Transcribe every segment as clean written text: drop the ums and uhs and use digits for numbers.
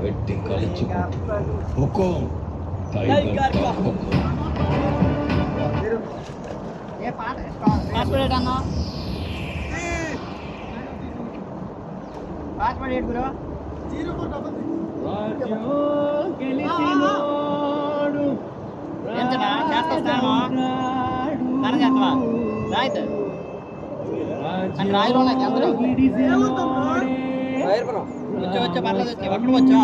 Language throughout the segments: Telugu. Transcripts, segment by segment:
వెట్టి కలిచిపోతు రాయిలో వచ్చా పర్లేదు వచ్చా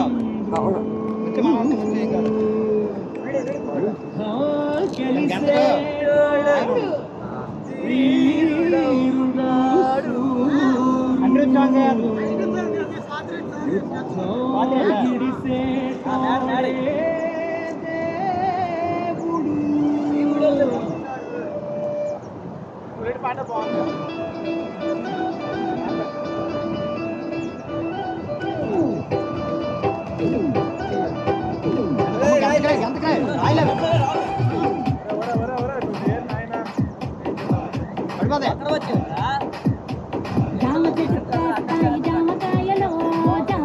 అక్కడ వచ్చా పాట బాగుంది.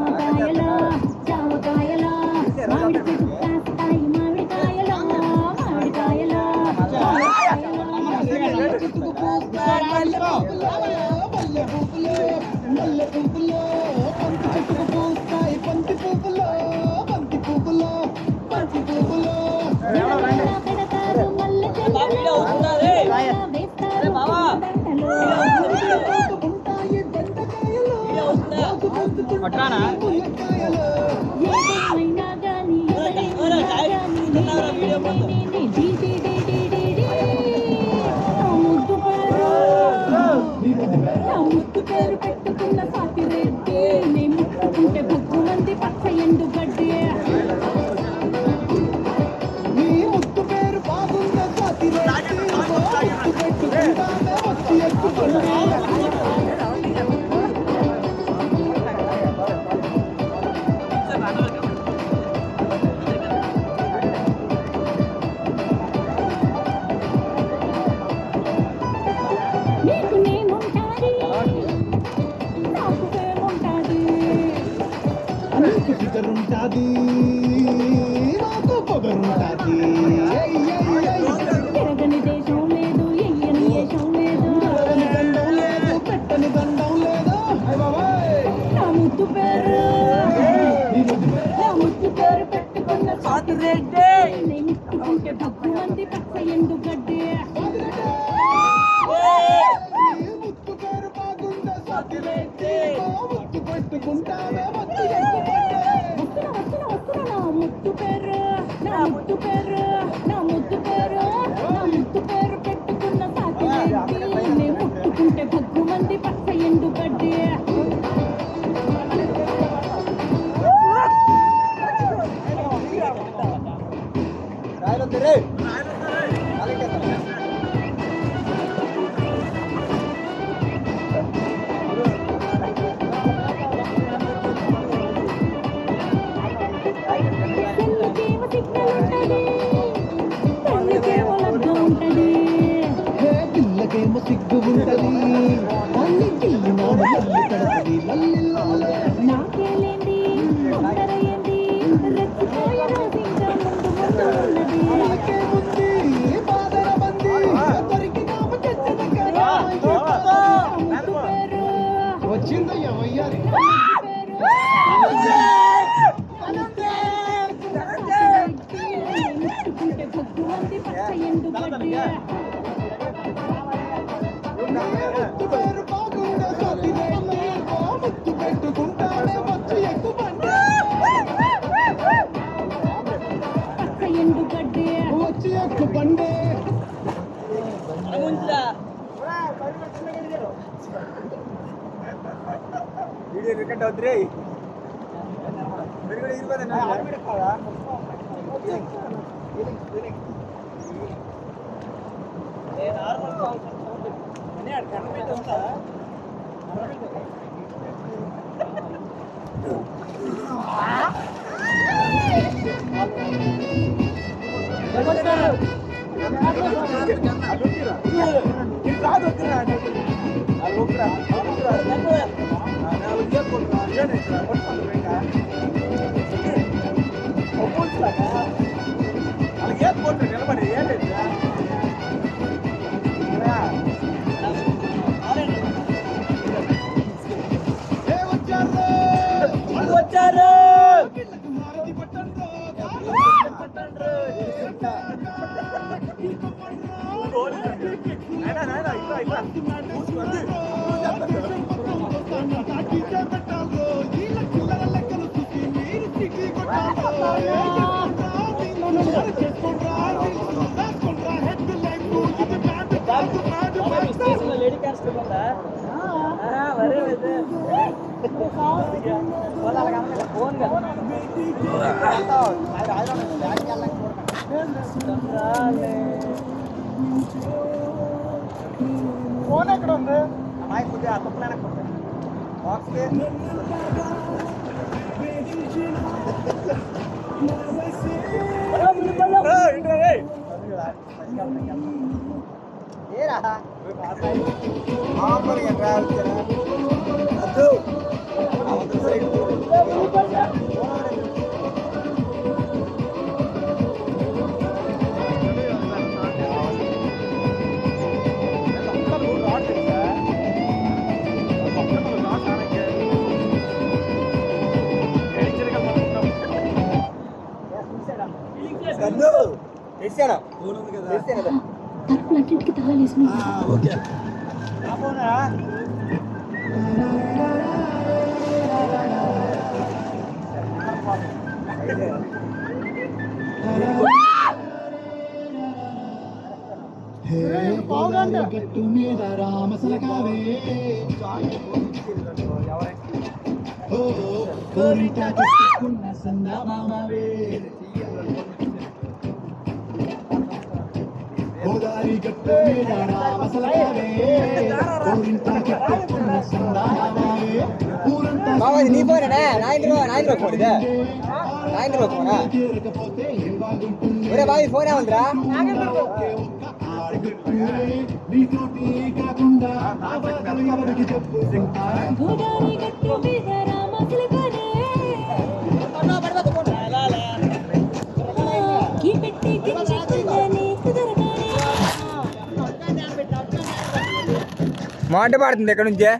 ముద్దు పేరు పెట్టుకున్న సాటి రెడ్డి నీ ముట్టుకుంటే భగ్గు మంది పచ్చ ఎండు గడ్డి నీ ముద్దు పేరు బాగున్న సాటి రెడ్డి పెట్టుకుంటానే వచ్చి ఎక్కుతుంది. ఫిగరుంటాది నాకు పొగరుంటాది తిరగని దేశం లేదు ఎయ్యని దేశం లేదు దండం లేదు పెట్టని దండం లేదు నా ముద్దు పేరు పెట్టుకున్న సాటి రెడ్డి నీ ముట్టుకుంటే భగ్గు మంది పచ్చ ఎండు గడ్డి ముద్దు పేరు బాగుందా సాటి రెడ్డి ముద్దు పెట్టుకుంటావే ముద్దు పెట్టుకున్న సాటి రెడ్డి ముట్టుకుంటే భగ్గు మంది పచ్చ ఎండు గడ్డి పిల్లకేమో సిగ్గు ఉంటది నాకేలేండి తొందరయ్యండి రెచ్చిపోయే రోజు ఇంకా ముందు నాకేముంది బాధల మంది దొరికినాము తెచ్చద కదా పేరు వచ్చిందయ్యా వయ్యారి ముట్టుకుంటే భగ్గు మంది పచ్చ ఎండు గడ్డి ముద్దు పేరు బాగుండా సాటి రెడ్డి ముద్దు పెట్టుకుంటానే వచ్చి ఎక్కుబండి పచ్చ ఎండు గడ్డి వచ్చి ఎక్కుబండి వీడియో రికార్డ్ అవుతురే నిలబడి వచ్చారు లేడీ కానిస్టేబుల్ ఉందా ఫోన్ ఫోన్ ఎక్కడ ఉంది అమ్మాయి కొద్దిగా అతప్పు బాక్స్ తలుపులన్నింటికి తాళాలు వేసి ఓకే గట్టు మీద రామసలకావే కోరిక చెప్పుకున్న సందమామవే గోదారి గట్టు మీద రామసలకావే కోరిక చెప్పుకున్న సందమామవే నీ పోయినా నాయన పోయిదే నాయన పోనా ఒరే బావి ఫోన్ ఏమందిరా గోదావరి గట్టు మీద రామచిలకనే ఈ పెట్టి గిచ్చుకుందని కుదరగానే మాట పాడుతుంది ఎక్కడి నుంచే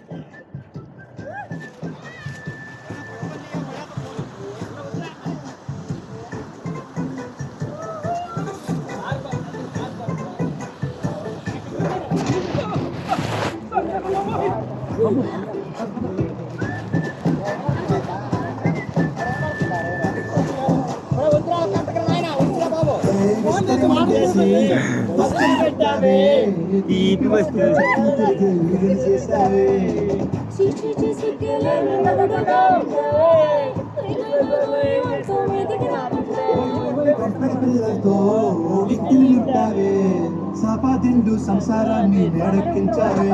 సాపాదిండు సంసారాన్ని వేడెక్కించావే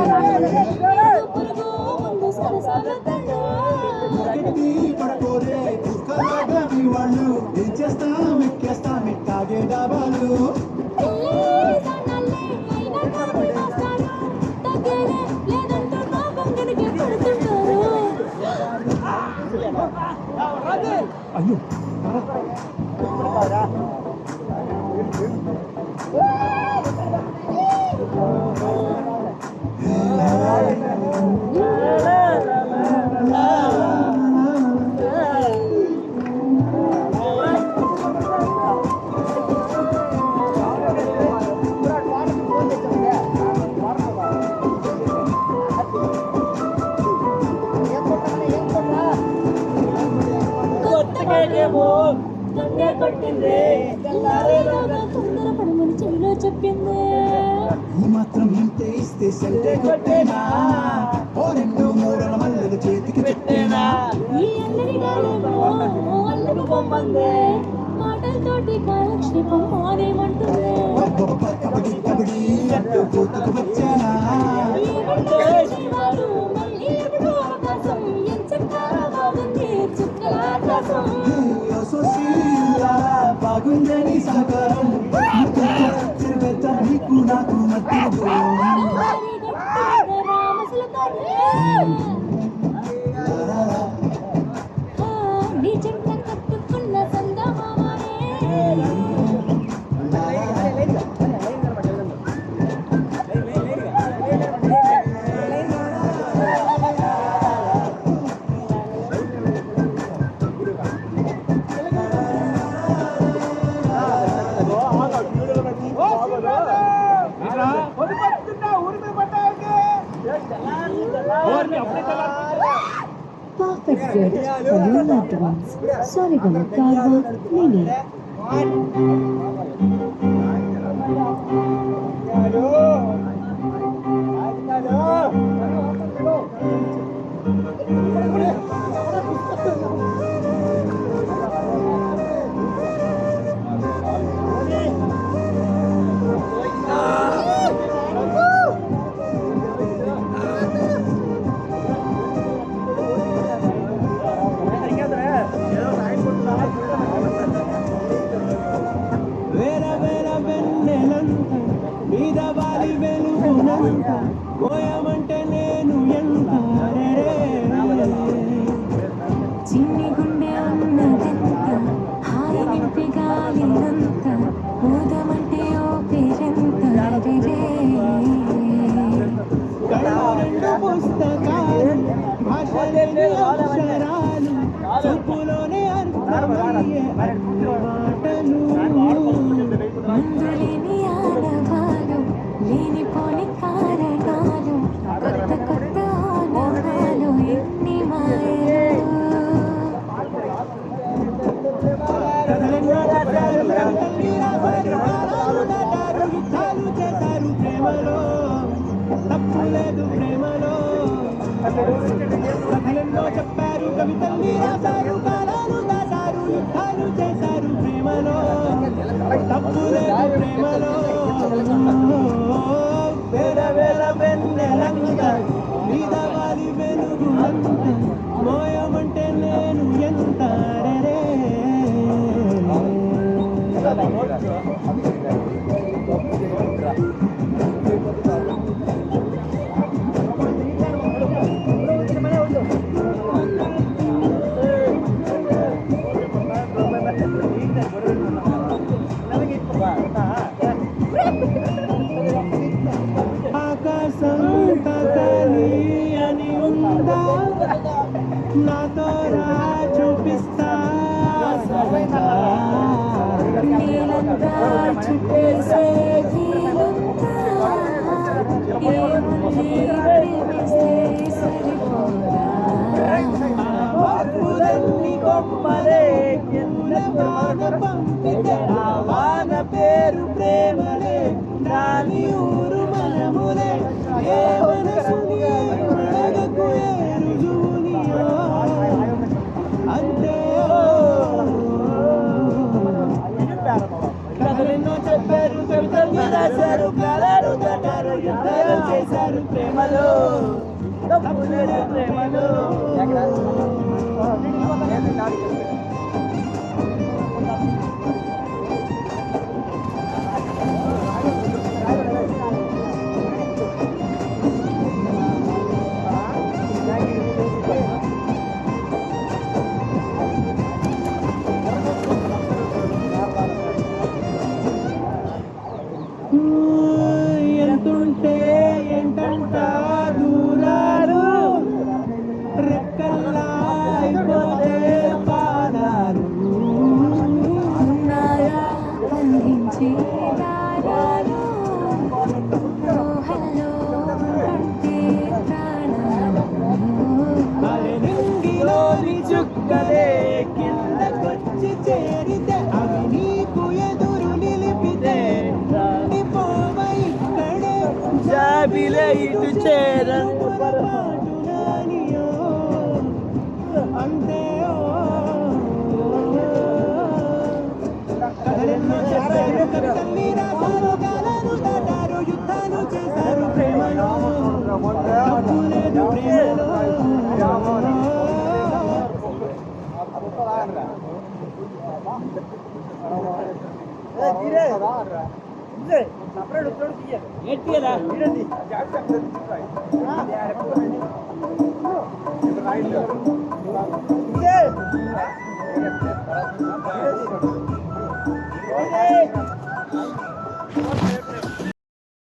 పడుకోరే కుక్కలాగా మీ వాళ్ళు ఏం చేస్తాం ఎక్కేస్తాం ఎట్టాగే డాబాలు అయ్యో చెప్పింది ఈ మాత్రం ఇంతే ఇస్తే సంటే కొట్టేనా ఓ రెండు మూడల మల్లెలు చేతికి పెట్టేనా ఈ అల్లరి గాలేమో అల్లరి బొమ్మందే మాటలతోటి కాలక్షేపం మానేమంటుంది గొప్ప కబడ్డీ కబడ్డీ అంటూ కూతుకు వచ్చానా ఏమంటే శివాలు మళ్ళీ ఎప్పుడు అవకాశం ఎంచక్కా బాగుంది చుక్కల ఆకాశం సోసీలా బాగుందని సహకారం తిరుగత నీకు నాకు మధ్య నీ జంట కట్టుకున్న సందమామనే Perfect gift for your loved ones. Sorry, Karwa, Lily. వేల వేల వెన్నెలంత మీద వాలి వెలుగునంత పోయమంటే నేను ఎంత చిన్ని గుండె ఉన్నదెంత హాయి నింపి గాలినంత ఊదమంటే ఓ పేరెంత కళ్ళు రెండు పుస్తకాలు భాషలేని అక్షరాలు చూపులోనే అర్థమయ్యే మాటలు ముందులేని ఆడవాలు లేనిపోని కారణాలు కొత్త కొత్త ఆనవాలు ఎన్ని మాయలు కథలెన్నో రాశారు, కవితల్ని రాశారు, కాలాలు దాటారు, యుద్ధాలు చేశారు ప్రేమలో తప్పు లేదు ప్రేమలో కథలెన్నో చెప్పారు కవితల్ని రాశారు కాలాలు దాటారు యుద్ధాలు చేశారు ప్రేమలో తప్పు లేదు ప్రేమలో వేల వేల వెన్నెలంత మీద వాలి వెలుగు అంత మోయమంటే నేను ఎంత రే ఆకాశం తాకాలి అని ఉందా నాతో రా చూపిస్తా నీలంతా చుట్టేసే వీలుందా ఏముంది ప్రేమిస్తే సరిపోదా బాపులన్నీ గొప్పలే కింద వాన పంపితే ఆ వాన పేరు ప్రేమలే దాని ఊరు మనములే ఏ మనసుని అడగకు ఏ రుజువునియో అంతే కథలెన్నో చెప్పారు కవితల్ని రాశారు కాలాలు దాటారు యుద్ధాలు చేశారు ప్రేమలో తప్పు లేదు ప్రేమలో ఎంతుంటే ఏంటంట దూరాలు రెక్కల్లా అయిపోతే పాదాలు ఉన్నాయా అందించే దారాలు ఊహల్లో ఉంటే ప్రాణాలు నింగిలోని చుక్కలే కిందకొచ్చి చేరితే అవి నీకు ఎదురు నిలిపితే పోవ ఇక్కడే జాబిలే ఇటు చేరంగు పొరపాటు ఏంటి